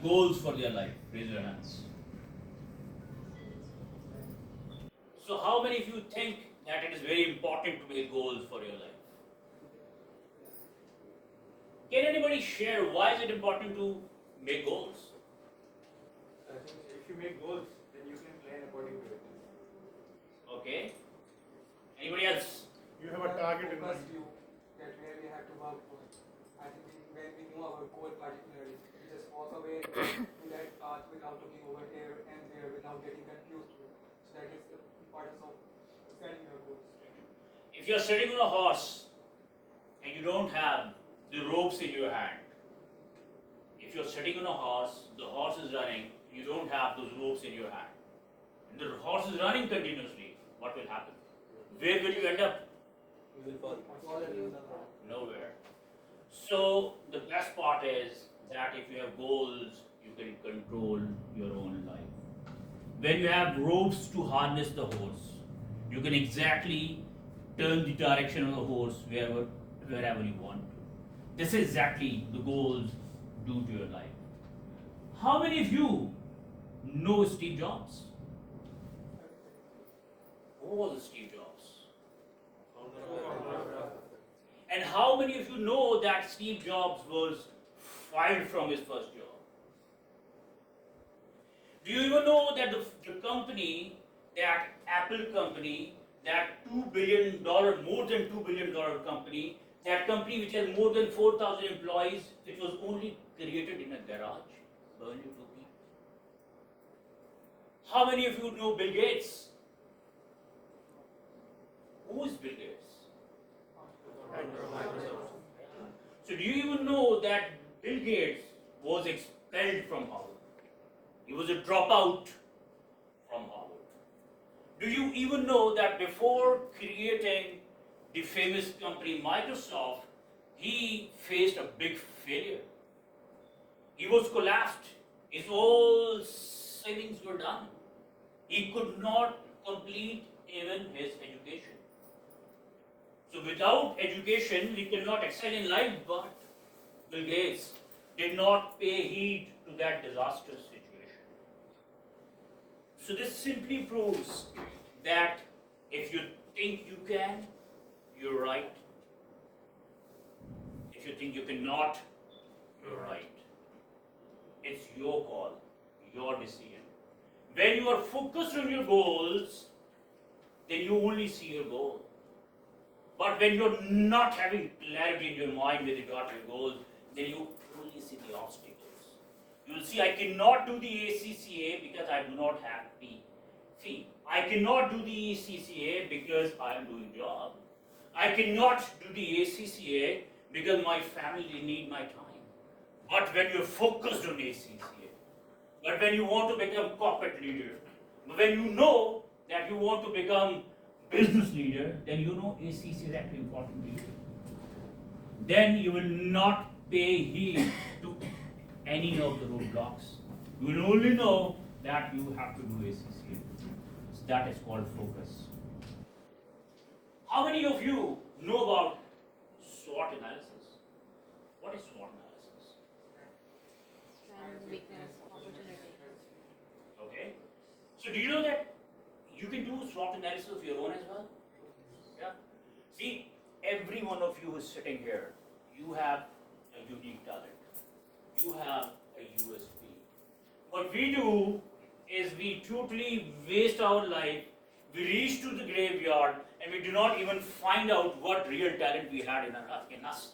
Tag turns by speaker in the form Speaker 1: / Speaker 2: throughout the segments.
Speaker 1: goals for their life? Raise your hands. So, how many of you think that it is very important to make goals for your life? Can anybody share why is it important to make goals?
Speaker 2: I think if you make goals, then you can plan according to it.
Speaker 1: Okay. Anybody else?
Speaker 3: You have a target in mind.
Speaker 4: You that where we have to work for. I think when we know our goal particularly, we just walk away to that path without looking over here and there, without getting confused. So that is the importance of setting your goals.
Speaker 1: If you're sitting on a horse and you don't have the ropes in your hand, if you're sitting on a horse, the horse is running, you don't have those ropes in your hand, and the horse is running continuously, what will happen? Where will you end up?
Speaker 5: You will fall.
Speaker 1: Nowhere. So the best part is that if you have goals, you can control your own life. When you have ropes to harness the horse, you can exactly turn the direction of the horse wherever you want to. This is exactly the goals do to your life. How many of you know Steve Jobs? Who was Steve Jobs? And how many of you know that Steve Jobs was fired from his first job? Do you even know that the company, that Apple company, that $2 billion, more than $2 billion company, that company which has more than 4,000 employees, it was only created in a garage, Burnley, Turkey. How many of you know Bill Gates? Who is Bill Gates? So do you even know that Bill Gates was expelled from Harvard? He was a dropout from Harvard. Do you even know that before creating the famous company Microsoft, he faced a big failure? He was collapsed. His whole savings were done. He could not complete even his education. So without education, we cannot excel in life, but Bill Gates did not pay heed to that disastrous situation. So this simply proves that if you think you can, you're right. If you think you cannot, you're right. It's your call, your decision. When you are focused on your goals, then you only see your goal. But when you're not having clarity in your mind with regard to your goals, then you only see the obstacles. You will see, I cannot do the ACCA because I do not have the fee. I cannot do the ACCA because I am doing job. I cannot do the ACCA because my family need my time. But when you're focused on ACCA, but when you want to become corporate leader, when you know that you want to become business leader, then you know ACC is actually important to you. Then you will not pay heed to any of the roadblocks. You will only know that you have to do ACC. So that is called focus. How many of you know about SWOT analysis? What is SWOT analysis?
Speaker 6: Strength, weakness, opportunity.
Speaker 1: Okay. So do you know that you can do SWOT analysis of your own as well? Yeah. See, every one of you who is sitting here, you have a unique talent. You have a USP. What we do is we totally waste our life. We reach to the graveyard and we do not even find out what real talent we had in us.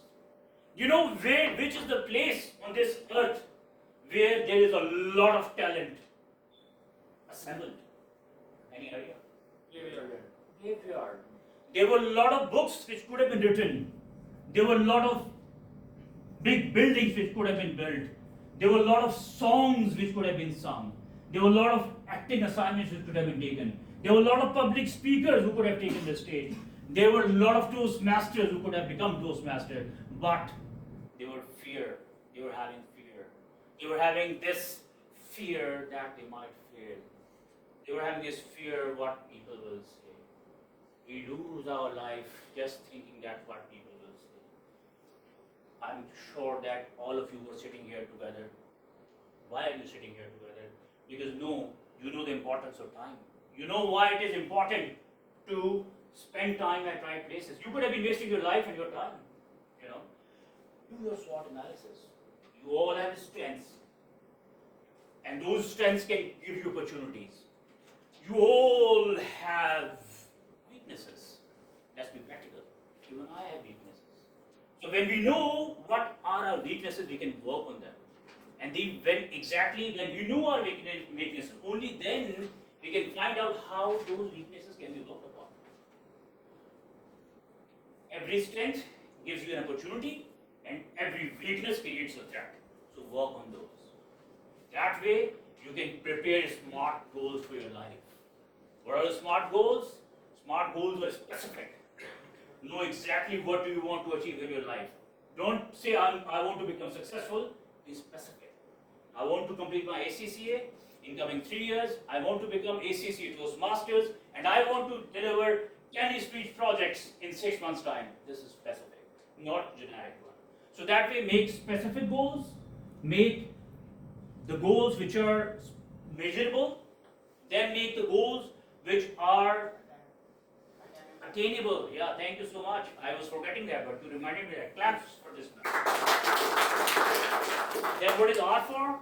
Speaker 1: You know which is the place on this earth where there is a lot of talent assembled? Any idea? Graveyard. There were a lot of books which could have been written. There were a lot of big buildings which could have been built. There were a lot of songs which could have been sung. There were a lot of acting assignments which could have been taken. There were a lot of public speakers who could have taken the stage. There were a lot of Toastmasters who could have become Toastmasters. But they were fear. They were having fear. They were having this fear that they might fail. They were having this fear what people will say. We lose our life just thinking that what people will say. I'm sure that all of you were sitting here together. why are you sitting here together? Because no, you know the importance of time. You know why it is important to spend time at right places. You could have been wasting your life and your time. You know, do your SWOT analysis. You all have strengths, and those strengths can give you opportunities. You all have weaknesses. Let's be practical. Even I have weaknesses. So when we know what are our weaknesses, we can work on them. And when we know our weaknesses, only then we can find out how those weaknesses can be worked upon. Every strength gives you an opportunity, and every weakness creates a threat. So work on those. That way, you can prepare smart goals for your life. What are the smart goals? Smart goals are specific. Know exactly what do you want to achieve in your life. Don't say I want to become successful. Be specific. I want to complete my ACCA in coming 3 years. I want to become ACCA Toastmasters, and I want to deliver 10 speech projects in 6 months' time. This is specific, not generic one. So that way, make specific goals. Make the goals which are measurable. Then make the goals which are attainable. Yeah, thank you so much. I was forgetting that, but you reminded me that. Claps for this. Then what is R for?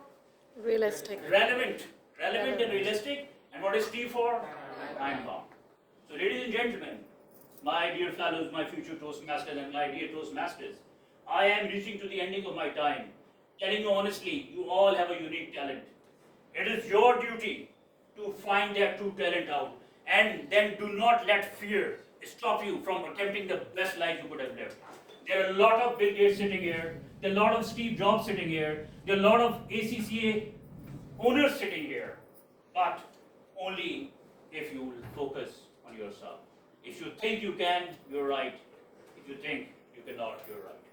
Speaker 6: Realistic.
Speaker 1: Relevant. Relevant and realistic. And what is T for? Time bound. So ladies and gentlemen, my dear fellows, my future Toastmasters and my dear Toastmasters, I am reaching to the ending of my time. Telling you honestly, you all have a unique talent. It is your duty to find that true talent out, and then do not let fear stop you from attempting the best life you could have lived. There are a lot of Bill Gates sitting here, there are a lot of Steve Jobs sitting here, there are a lot of ACCA owners sitting here, but only if you will focus on yourself. If you think you can, you're right. If you think you cannot, you're right.